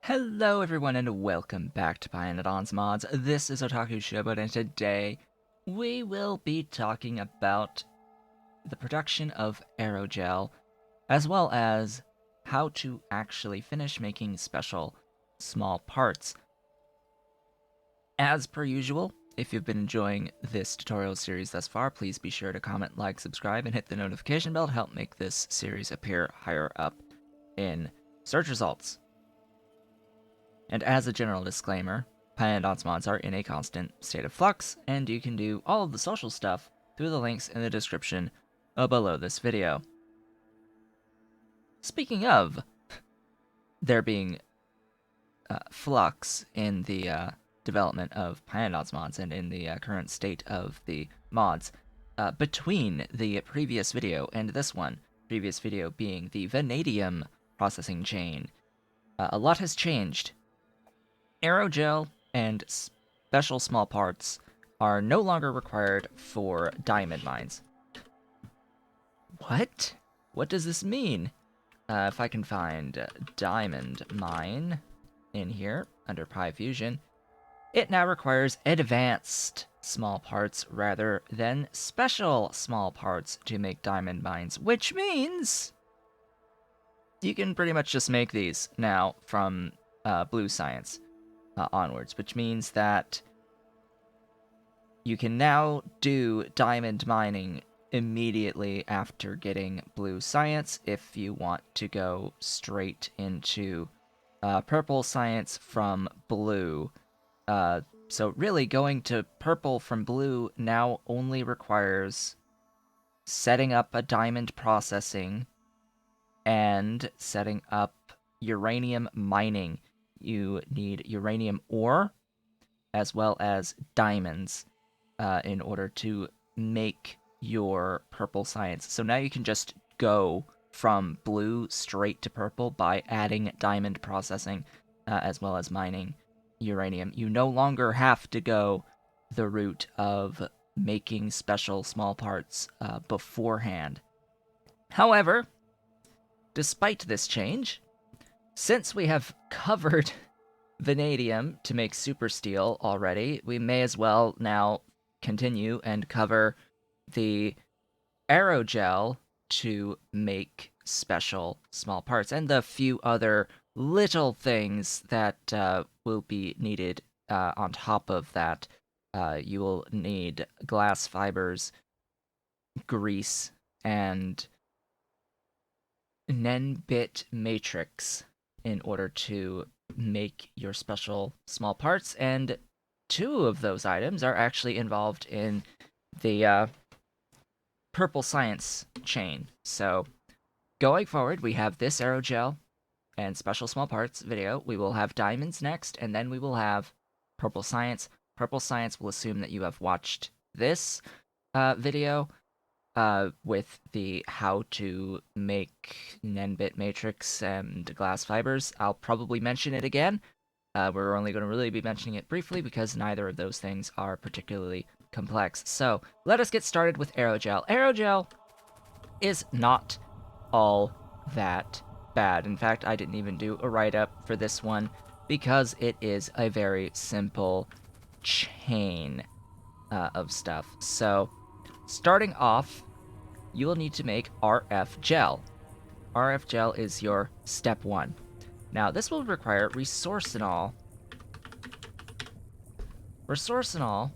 Hello everyone and welcome back to Pyanodons Mods. This is Otaku Showboat and today we will be talking about the production of Aerogel as well as how to actually finish making special small parts. As per usual, if you've been enjoying this tutorial series thus far, please be sure to comment, like, subscribe, and hit the notification bell to help make this series appear higher up in search results. And as a general disclaimer, Pyanodons mods are in a constant state of flux, and you can do all of the social stuff through the links in the description below this video. Speaking of there being flux in the development of Pyanodons mods and in the current state of the mods, between the previous video and this one, previous video being the vanadium processing chain, a lot has changed. Aerogel and special small parts are no longer required for diamond mines. What? What does this mean? If I can find diamond mine in here under PyFusion, it now requires advanced small parts rather than special small parts to make diamond mines, which means you can pretty much just make these now from blue science onwards, which means that you can now do diamond mining immediately after getting blue science if you want to go straight into purple science from blue. So really going to purple from blue now only requires setting up a diamond processing and setting up uranium mining. You need uranium ore as well as diamonds in order to make your purple science. So now you can just go from blue straight to purple by adding diamond processing as well as mining uranium. You no longer have to go the route of making special small parts beforehand. However, despite this change, since we have covered vanadium to make super steel already, we may as well now continue and cover the aerogel to make special small parts, and the few other little things that will be needed on top of that. You will need glass fibers, grease, and Nenbit matrix in order to make your special small parts, and two of those items are actually involved in the purple science chain. So going forward, we have this aerogel and special small parts video. We will have diamonds next, and then we will have purple science. Purple science will assume that you have watched this video with the how to make Nenbit matrix and glass fibers. I'll probably mention it again. We're only going to really be mentioning it briefly because neither of those things are particularly complex. So let us get started with aerogel. Aerogel is not all that bad. In fact, I didn't even do a write-up for this one because it is a very simple chain of stuff. So starting off, you will need to make RF gel. RF gel is your step one. Now, this will require resorcinol. Resorcinol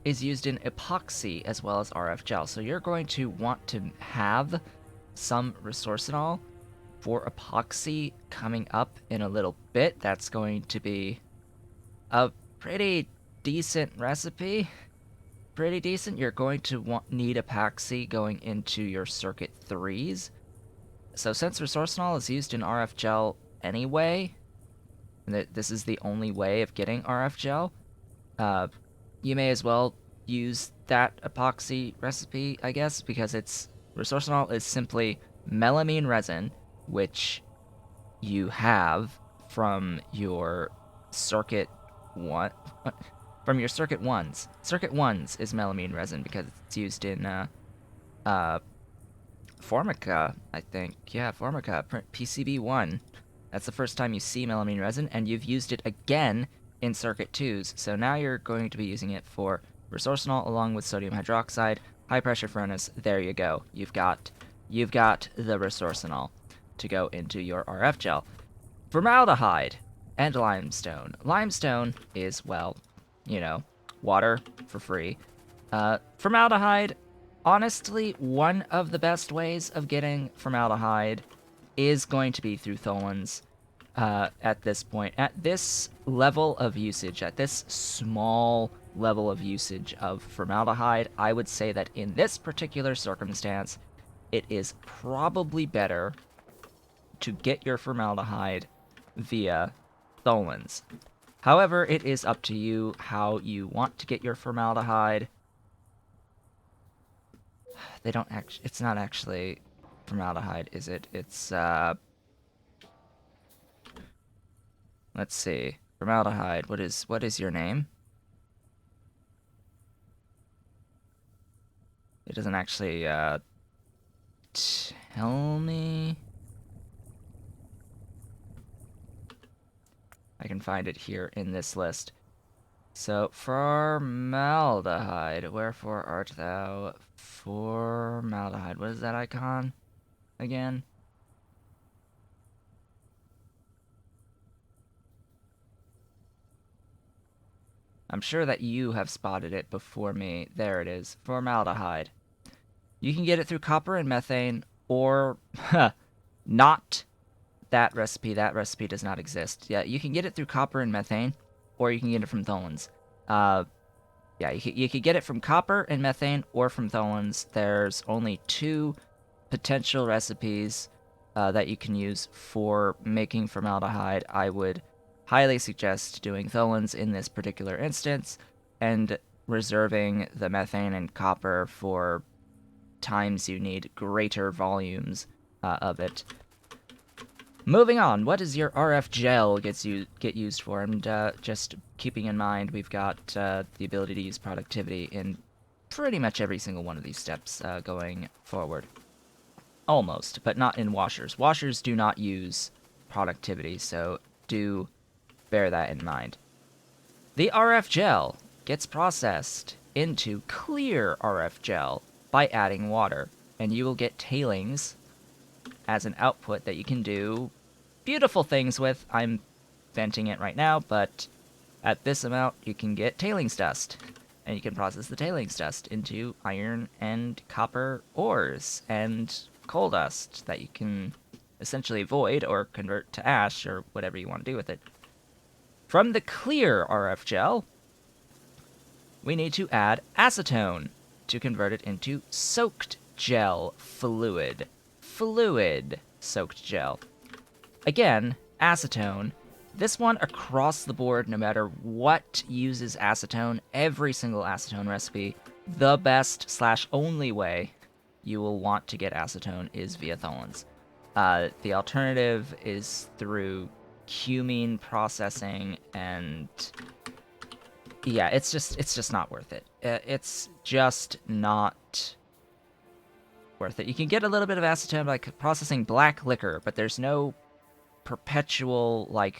is used in epoxy as well as RF gel, so you're going to want to have some resorcinol for epoxy coming up in a little bit. That's going to be a pretty decent recipe. Pretty decent. You're going to need epoxy going into your circuit 3s. So since resorcinol is used in RF gel anyway, and this is the only way of getting RF gel, you may as well use that epoxy recipe, I guess, because resorcinol is simply melamine resin, which you have from your circuit 1. From your circuit 1s. Circuit 1s is melamine resin because it's used in Formica, I think. Yeah, Formica, PCB1. That's the first time you see melamine resin, and you've used it again in Circuit 2s. So now you're going to be using it for resorcinol along with sodium hydroxide, high pressure furnace. There you go. You've got the resorcinol to go into your RF gel. Formaldehyde and limestone. Limestone is, well, water for free. Formaldehyde, honestly, one of the best ways of getting formaldehyde is going to be through tholins at this point. At this level of usage, at this small level of usage of formaldehyde, I would say that in this particular circumstance, it is probably better to get your formaldehyde via tholins. However, it is up to you how you want to get your formaldehyde. They don't actually, it's not actually formaldehyde, is it? It's, let's see. Formaldehyde, what is your name? It doesn't actually, tell me. I can find it here in this list. So, formaldehyde, wherefore art thou? Formaldehyde, what is that icon again? I'm sure that you have spotted it before me. There it is, formaldehyde. You can get it through copper and methane, or not that recipe. That recipe does not exist. Yeah, you can get it through copper and methane, or you can get it from tholins. Yeah, you could get it from copper and methane, or from tholins. There's only 2 potential recipes that you can use for making formaldehyde. I would highly suggest doing tholins in this particular instance, and reserving the methane and copper for times you need greater volumes of it. Moving on, what does your RF gel get used for? And just keeping in mind, we've got the ability to use productivity in pretty much every single one of these steps going forward. Almost, but not in washers. Washers do not use productivity, so do bear that in mind. The RF gel gets processed into clear RF gel by adding water, and you will get tailings as an output that you can do beautiful things with. I'm venting it right now, but at this amount, you can get tailings dust, and you can process the tailings dust into iron and copper ores and coal dust that you can essentially void or convert to ash or whatever you want to do with it. From the clear RF gel, we need to add acetone to convert it into soaked gel fluid. Fluid soaked gel. Again, acetone. This one across the board, no matter what uses acetone, every single acetone recipe, the best / only way you will want to get acetone is via tholins. The alternative is through cumene processing, and yeah, it's just not worth it. It's just not worth it. You can get a little bit of acetone by processing black liquor, but there's no perpetual,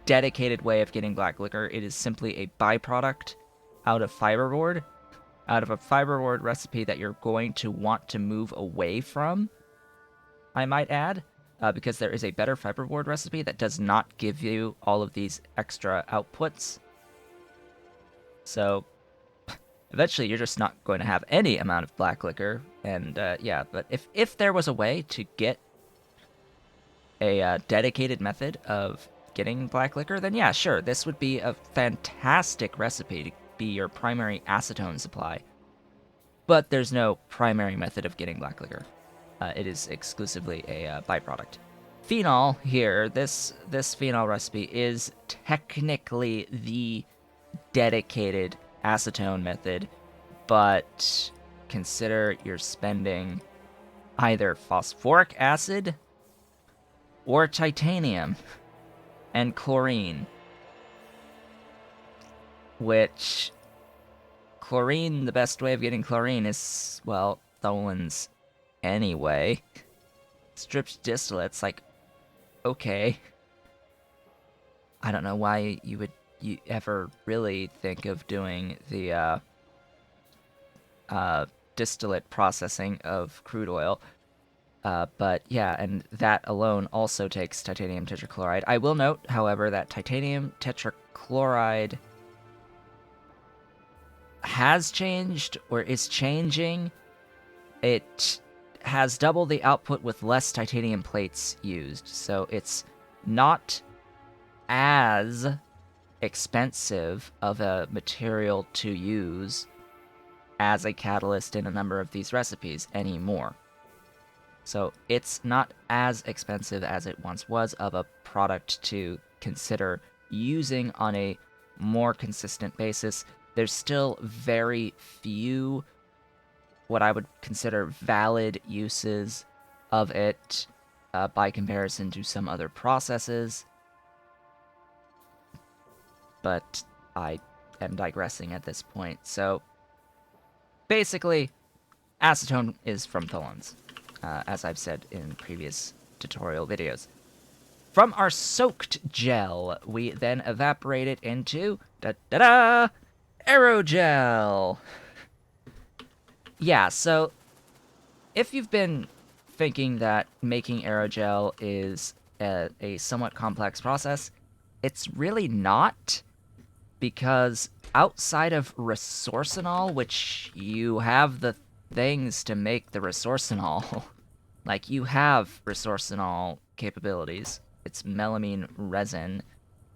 dedicated way of getting black liquor. It is simply a byproduct out of fiberboard, out of a fiberboard recipe that you're going to want to move away from, I might add, because there is a better fiberboard recipe that does not give you all of these extra outputs. So eventually you're just not going to have any amount of black liquor, and yeah, but if there was a way to get a dedicated method of getting black liquor, then yeah, sure, this would be a fantastic recipe to be your primary acetone supply. But there's no primary method of getting black liquor. It is exclusively a byproduct. Phenol here, this phenol recipe is technically the dedicated acetone method, but consider you're spending either phosphoric acid or titanium and chlorine, which chlorine, the best way of getting chlorine is, well, tholins anyway. Stripped distillates, okay. I don't know why you ever really think of doing the distillate processing of crude oil. But yeah, and that alone also takes titanium tetrachloride. I will note, however, that titanium tetrachloride has changed or is changing. It has double the output with less titanium plates used, so it's not as expensive of a material to use as a catalyst in a number of these recipes anymore. So it's not as expensive as it once was of a product to consider using on a more consistent basis. There's still very few what I would consider valid uses of it by comparison to some other processes. But I am digressing at this point. So basically, acetone is from tholins, as I've said in previous tutorial videos. From our soaked gel, we then evaporate it into aerogel. Yeah, so if you've been thinking that making aerogel is a somewhat complex process, it's really not, because outside of resorcinol, which you have the things to make the resorcinol, like you have resorcinol capabilities. It's melamine resin,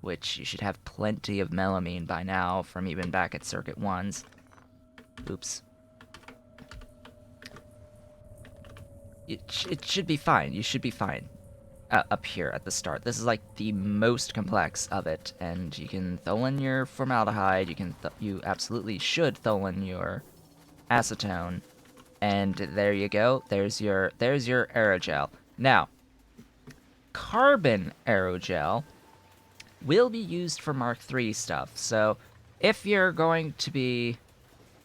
which you should have plenty of melamine by now from even back at Circuit 1's. Oops. It should be fine. You should be fine. Up here at the start. This is like the most complex of it, and you can tholin your formaldehyde, you absolutely should tholin your acetone, and there you go. There's your aerogel. Now, carbon aerogel will be used for Mark III stuff. So, if you're going to be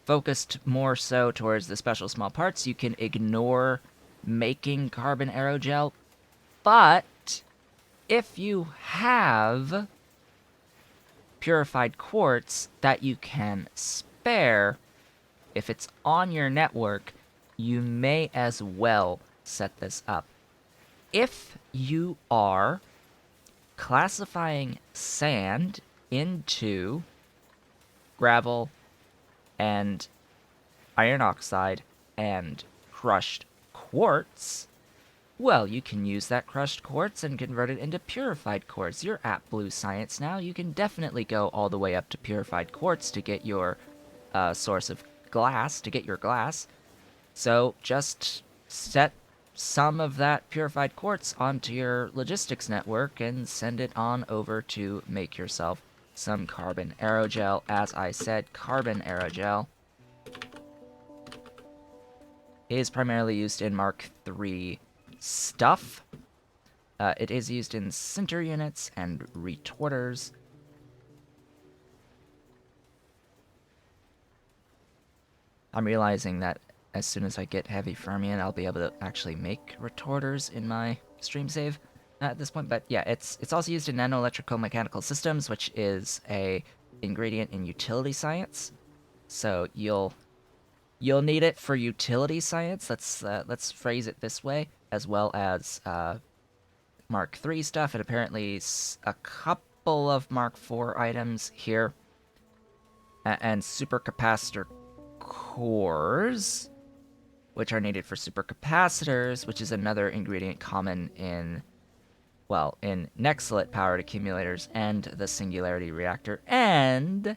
focused more so towards the special small parts, you can ignore making carbon aerogel. But if you have purified quartz that you can spare, if it's on your network, you may as well set this up. If you are classifying sand into gravel and iron oxide and crushed quartz, well, you can use that crushed quartz and convert it into purified quartz. You're at Blue Science now. You can definitely go all the way up to purified quartz to get your source of glass, to get your glass. So just set some of that purified quartz onto your logistics network and send it on over to make yourself some carbon aerogel. As I said, carbon aerogel is primarily used in Mark III stuff. It is used in sinter units and retorters. I'm realizing that as soon as I get heavy fermion, I'll be able to actually make retorters in my stream save at this point. But yeah, it's also used in nanoelectrical mechanical systems, which is a ingredient in utility science. So you'll need it for utility science. Let's phrase it this way, as well as Mark III stuff, and apparently a couple of Mark IV items here, and supercapacitor cores, which are needed for supercapacitors, which is another ingredient common in Nexalit powered accumulators and the Singularity reactor and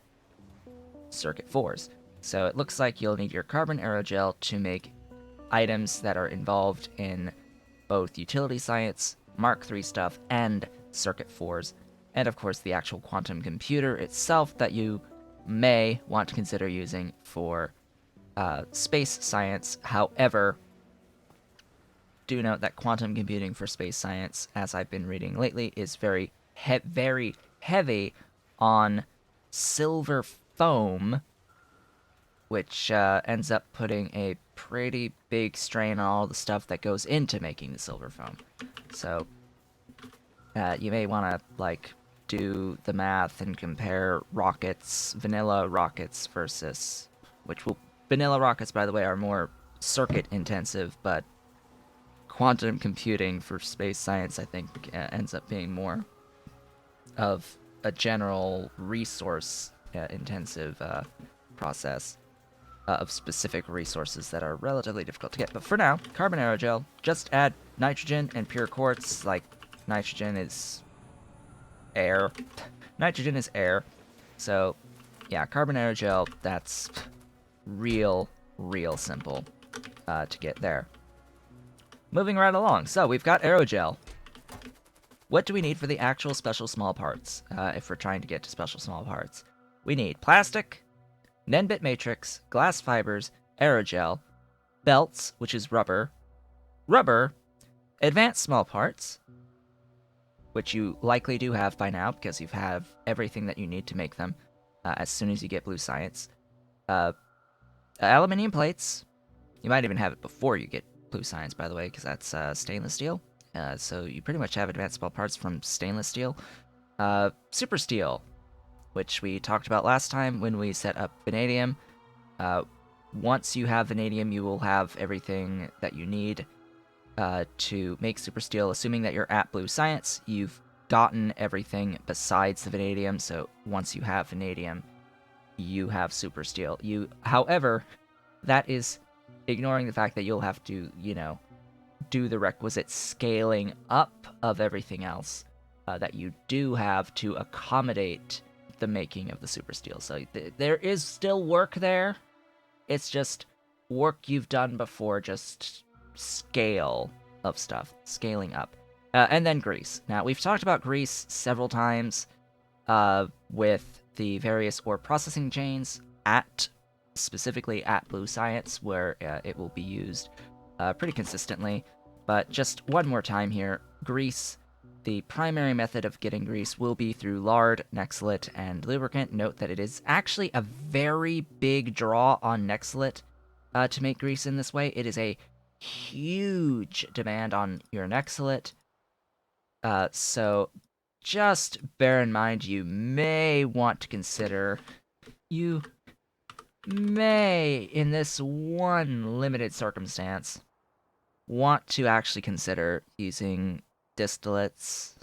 Circuit 4s. So it looks like you'll need your carbon aerogel to make items that are involved in both utility science, Mark III stuff, and Circuit 4s, and of course the actual quantum computer itself that you may want to consider using for space science. However, do note that quantum computing for space science, as I've been reading lately, is very heavy on silver foam, which ends up putting a pretty big strain on all the stuff that goes into making the silver foam. So You may want to, like, do the math and compare rockets, vanilla rockets versus, vanilla rockets, by the way, are more circuit intensive, but quantum computing for space science, I think, ends up being more of a general resource intensive process of specific resources that are relatively difficult to get. But for now, carbon aerogel, just add nitrogen and pure quartz. Like, nitrogen is air. Nitrogen is air. So, yeah, carbon aerogel, that's real simple to get there. Moving right along. So, we've got aerogel. What do we need for the actual special small parts, if we're trying to get to special small parts? We need plastic, Nenbit matrix, glass fibers, aerogel, belts, which is rubber, advanced small parts, which you likely do have by now because you have everything that you need to make them as soon as you get blue science, aluminium plates. You might even have it before you get blue science, by the way, because that's stainless steel. So you pretty much have advanced small parts from stainless steel. Super steel, which we talked about last time when we set up vanadium. Once you have vanadium, you will have everything that you need to make super steel. Assuming that you're at blue science, you've gotten everything besides the vanadium, so once you have vanadium, you have super steel. However, that is ignoring the fact that you'll have to, do the requisite scaling up of everything else that you do have to accommodate the making of the super steel. So there is still work there. It's just work you've done before, just scale of stuff, scaling up. And then grease. Now, we've talked about grease several times with the various ore processing chains specifically at Blue Science, where it will be used pretty consistently. But just one more time here, grease. The primary method of getting grease will be through lard, Nexlet, and lubricant. Note that it is actually a very big draw on Nexlet to make grease in this way. It is a huge demand on your Nexlet. So just bear in mind you may want to consider, in this one limited circumstance, want to actually consider using distillates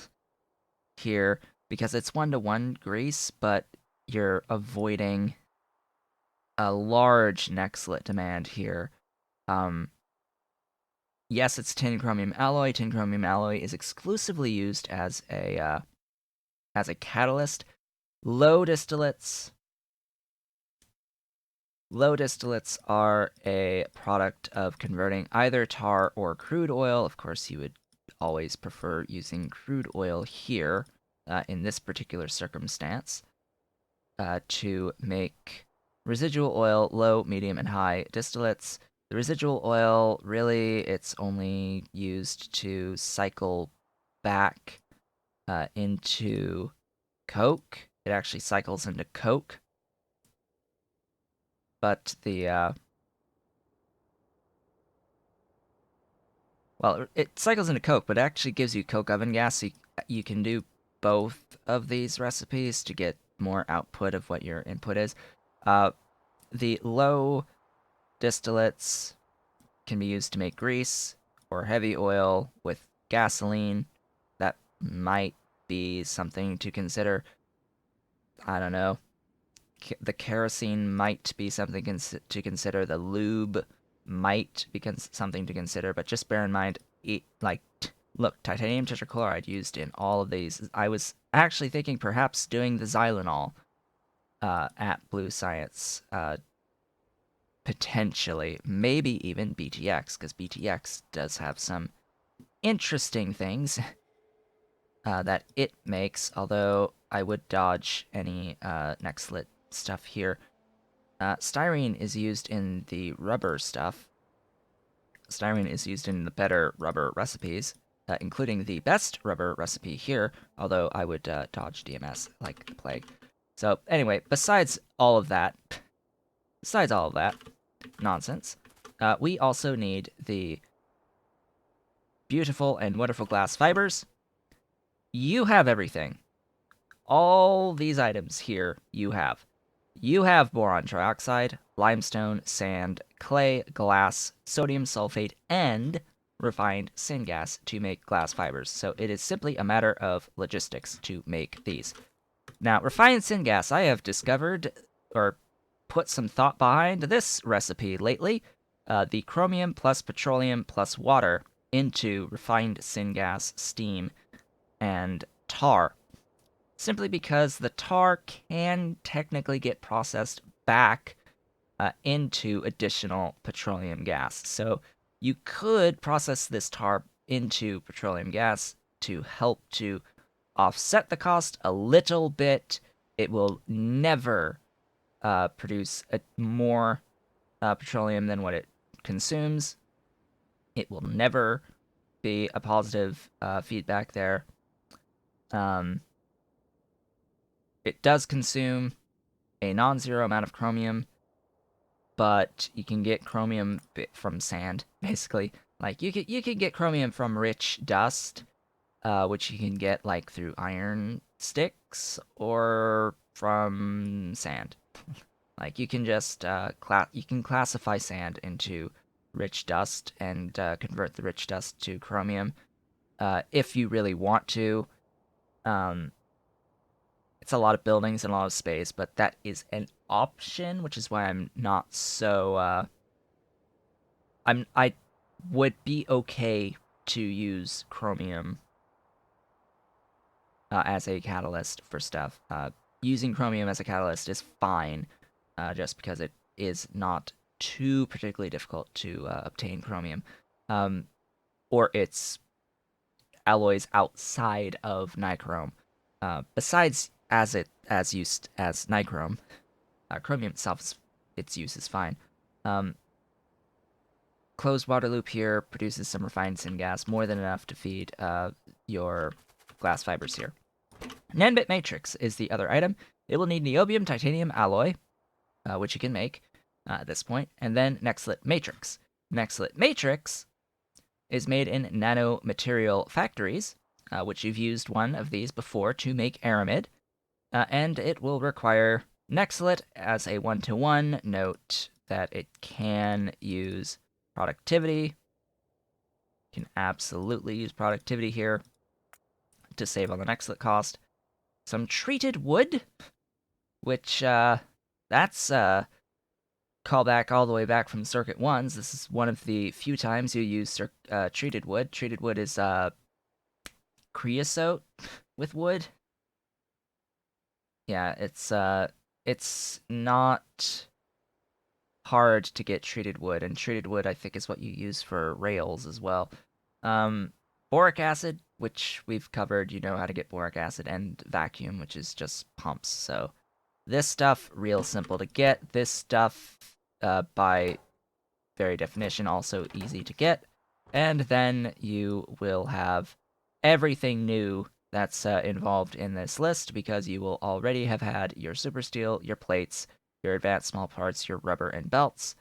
here, because it's 1-to-1 grease, but you're avoiding a large Nexlet demand here. Yes, it's tin chromium alloy. Tin chromium alloy is exclusively used as a catalyst. Low distillates are a product of converting either tar or crude oil. Of course, you would always prefer using crude oil here in this particular circumstance to make residual oil, low, medium, and high distillates. The residual oil, really, it's only used to cycle back into coke. It actually cycles into coke. But well, it cycles into coke, but it actually gives you coke oven gas. So you can do both of these recipes to get more output of what your input is. The low distillates can be used to make grease or heavy oil with gasoline. That might be something to consider. I don't know. The kerosene might be something to consider. The lube might be something to consider, but just bear in mind, look, titanium tetrachloride used in all of these. I was actually thinking perhaps doing the xylenol at Blue Science, potentially, maybe even BTX, because BTX does have some interesting things that it makes, although I would dodge any Nexlet stuff here. Styrene is used in the rubber stuff. Styrene is used in the better rubber recipes, including the best rubber recipe here, although I would dodge DMS like the plague. So anyway, besides all of that nonsense, we also need the beautiful and wonderful glass fibers. you have everything. All these items here you have. You have boron trioxide, limestone, sand, clay, glass, sodium sulfate, and refined syngas to make glass fibers. So it is simply a matter of logistics to make these. Now, refined syngas, I have discovered or put some thought behind this recipe lately. The chromium plus petroleum plus water into refined syngas, steam, and tar. Simply because the tar can technically get processed back into additional petroleum gas. So you could process this tar into petroleum gas to help to offset the cost a little bit. It will never produce more petroleum than what it consumes. It will never be a positive feedback there. It does consume a non-zero amount of chromium, but you can get chromium from sand, basically. Like you can get chromium from rich dust, which you can get like through iron sticks or from sand. Like you can just you can classify sand into rich dust and convert the rich dust to chromium if you really want to. Um, it's a lot of buildings and a lot of space, but that is an option, which is why I'm not so. I would be okay to use chromium as a catalyst for stuff. Using chromium as a catalyst is fine, just because it is not too particularly difficult to obtain chromium, or its alloys outside of nichrome. Besides, as used as nichrome, chromium itself, its use is fine. Closed water loop here produces some refined syngas, more than enough to feed your glass fibers here. Nanbit matrix is the other item. It will need niobium titanium alloy, which you can make at this point, and then Nexlit matrix. Nexlit matrix is made in nanomaterial factories, which you've used one of these before to make aramid, and it will require Nexlit as a 1-to-1. Note that it can use productivity. You can absolutely use productivity here to save on the Nexlit cost. Some treated wood, which that's callback all the way back from Circuit 1s. This is one of the few times you use treated wood. Treated wood is creosote with wood. Yeah, it's not hard to get treated wood, and treated wood I think is what you use for rails as well. Boric acid, which we've covered, you know how to get boric acid, and vacuum, which is just pumps. So this stuff, real simple to get. This stuff, by very definition, also easy to get. And then you will have everything new that's involved in this list, because you will already have had your super steel, your plates, your advanced small parts, your rubber and belts,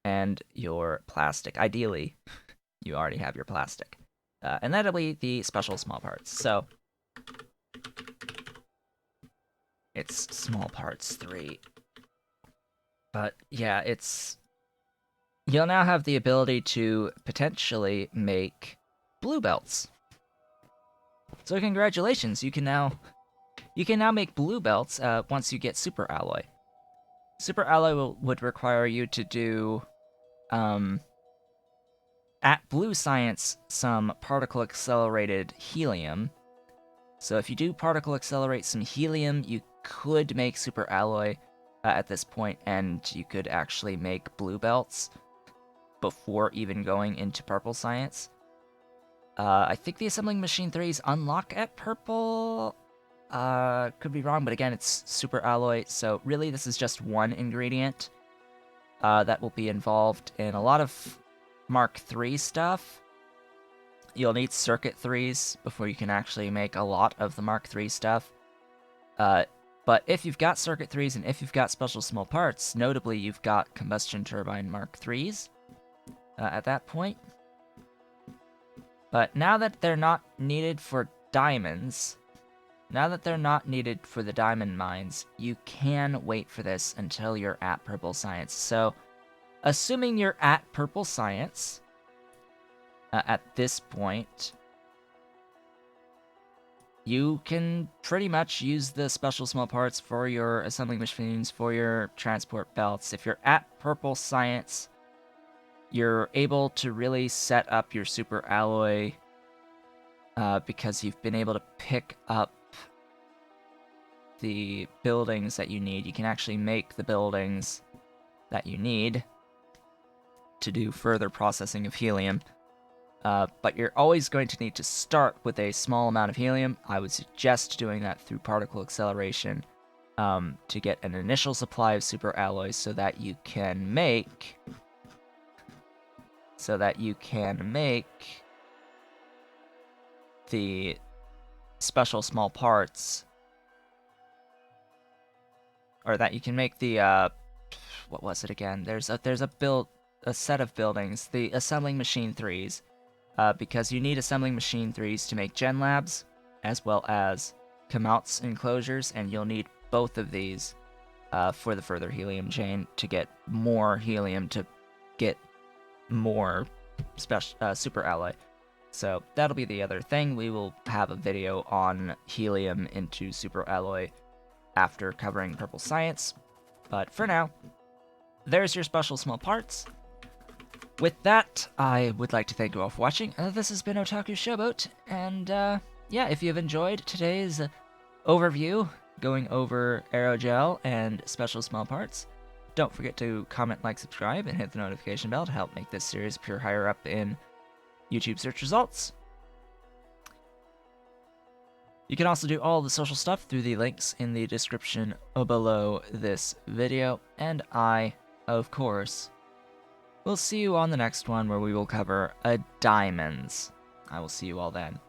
and your plastic. Ideally, you already have your plastic. And that'll be the special small parts. So it's small parts 3. But yeah, you'll now have the ability to potentially make blue belts. So congratulations, you can now make blue belts once you get super alloy. Super alloy would require you to do at Blue Science some particle accelerated helium. So if you do particle accelerate some helium, you could make super alloy at this point, and you could actually make blue belts before even going into purple science. I think the assembling machine 3s unlock at purple. Could be wrong, but again, it's super alloy, so really this is just one ingredient that will be involved in a lot of Mark III stuff. You'll need circuit 3s before you can actually make a lot of the Mark III stuff. But if you've got circuit 3s and if you've got special small parts, notably you've got combustion turbine Mark IIIs at that point. But now that they're not needed for diamonds, now that they're not needed for the diamond mines, you can wait for this until you're at purple science. So, assuming you're at purple science at this point, you can pretty much use the special small parts for your assembling machines, for your transport belts. If you're at purple science, you're able to really set up your super alloy because you've been able to pick up the buildings that you need. You can actually make the buildings that you need to do further processing of helium. But you're always going to need to start with a small amount of helium. I would suggest doing that through particle acceleration to get an initial supply of super alloys so that you can make the special small parts, or that you can make the what was it again? There's a set of buildings, the assembling machine 3s, because you need assembling machine 3s to make gen labs as well as Kamouts enclosures, and you'll need both of these for the further helium chain to get more helium to get more super alloy. So that'll be the other thing. We will have a video on helium into super alloy after covering purple science. But for now, there's your special small parts. With that, I would like to thank you all for watching. This has been Otaku Showboat, and yeah, if you've enjoyed today's overview, going over Aerogel and special small parts, don't forget to comment, like, subscribe, and hit the notification bell to help make this series appear higher up in YouTube search results. You can also do all the social stuff through the links in the description below this video, and I, of course, will see you on the next one where we will cover diamonds. I will see you all then.